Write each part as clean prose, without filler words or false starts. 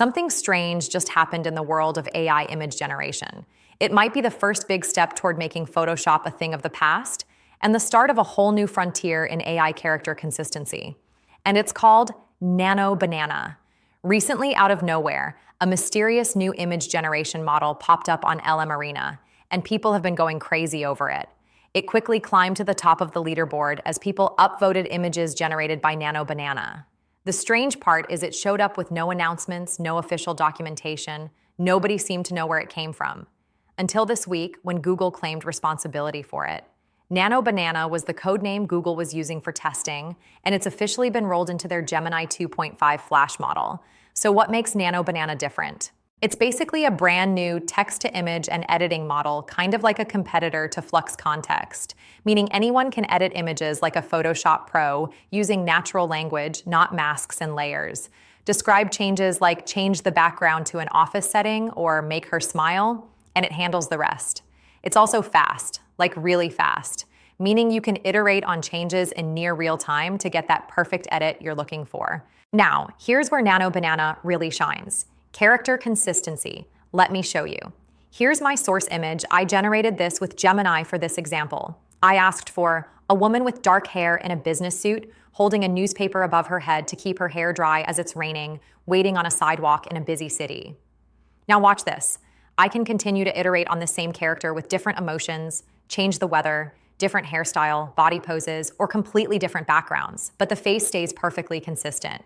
Something strange just happened in the world of AI image generation. It might be the first big step toward making Photoshop a thing of the past, and the start of a whole new frontier in AI character consistency. And it's called Nano Banana. Recently, out of nowhere, a mysterious new image generation model popped up on LM Arena, and people have been going crazy over it. It quickly climbed to the top of the leaderboard as people upvoted images generated by Nano Banana. The strange part is it showed up with no announcements, no official documentation. Nobody seemed to know where it came from. Until this week, when Google claimed responsibility for it. Nano Banana was the codename Google was using for testing, and it's officially been rolled into their Gemini 2.5 Flash model. So what makes Nano Banana different? It's basically a brand new text-to-image and editing model, kind of like a competitor to Flux Context, meaning anyone can edit images like a Photoshop Pro using natural language, not masks and layers. Describe changes like change the background to an office setting or make her smile, and it handles the rest. It's also fast, like really fast, meaning you can iterate on changes in near real time to get that perfect edit you're looking for. Now, here's where Nano Banana really shines. Character consistency. Let me show you. Here's my source image. I generated this with Gemini for this example. I asked for a woman with dark hair in a business suit holding a newspaper above her head to keep her hair dry as it's raining, waiting on a sidewalk in a busy city. Now watch this. I can continue to iterate on the same character with different emotions, change the weather, different hairstyle, body poses, or completely different backgrounds, but the face stays perfectly consistent.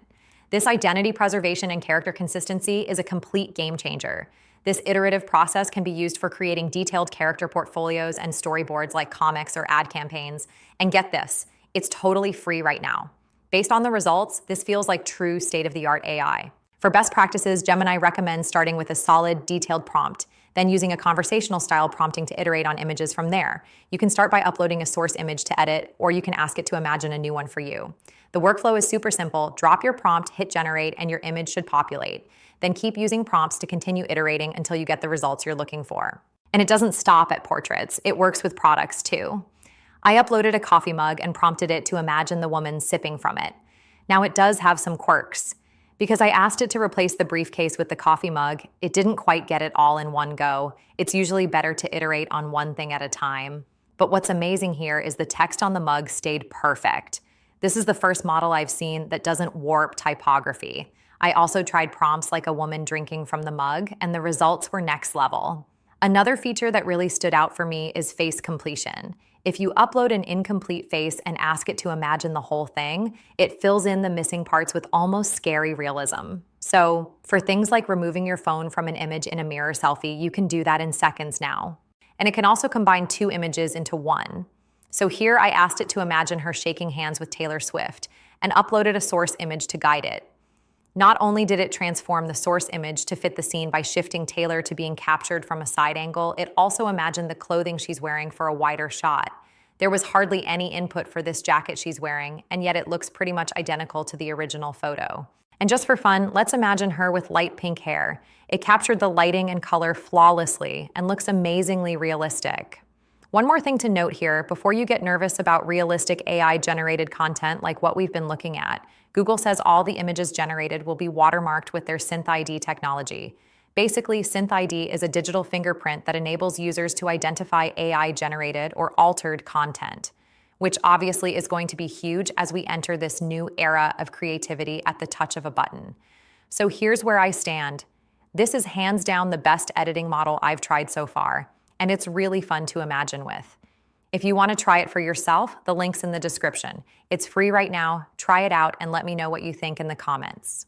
This identity preservation and character consistency is a complete game changer. This iterative process can be used for creating detailed character portfolios and storyboards like comics or ad campaigns. And get this, it's totally free right now. Based on the results, this feels like true state-of-the-art AI. For best practices, Gemini recommends starting with a solid, detailed prompt, then using a conversational style prompting to iterate on images from there. You can start by uploading a source image to edit, or you can ask it to imagine a new one for you. The workflow is super simple. Drop your prompt, hit generate, and your image should populate. Then keep using prompts to continue iterating until you get the results you're looking for. And it doesn't stop at portraits. It works with products too. I uploaded a coffee mug and prompted it to imagine the woman sipping from it. Now it does have some quirks. Because I asked it to replace the briefcase with the coffee mug, it didn't quite get it all in one go. It's usually better to iterate on one thing at a time. But what's amazing here is the text on the mug stayed perfect. This is the first model I've seen that doesn't warp typography. I also tried prompts like a woman drinking from the mug, and the results were next level. Another feature that really stood out for me is face completion. If you upload an incomplete face and ask it to imagine the whole thing, it fills in the missing parts with almost scary realism. So, for things like removing your phone from an image in a mirror selfie, you can do that in seconds now. And it can also combine two images into one. So here I asked it to imagine her shaking hands with Taylor Swift and uploaded a source image to guide it. Not only did it transform the source image to fit the scene by shifting Taylor to being captured from a side angle, it also imagined the clothing she's wearing for a wider shot. There was hardly any input for this jacket she's wearing, and yet it looks pretty much identical to the original photo. And just for fun, let's imagine her with light pink hair. It captured the lighting and color flawlessly and looks amazingly realistic. One more thing to note here, before you get nervous about realistic AI-generated content like what we've been looking at, Google says all the images generated will be watermarked with their SynthID technology. Basically, SynthID is a digital fingerprint that enables users to identify AI-generated or altered content, which obviously is going to be huge as we enter this new era of creativity at the touch of a button. So here's where I stand. This is hands down the best editing model I've tried so far, and it's really fun to imagine with. If you want to try it for yourself, the link's in the description. It's free right now. Try it out and let me know what you think in the comments.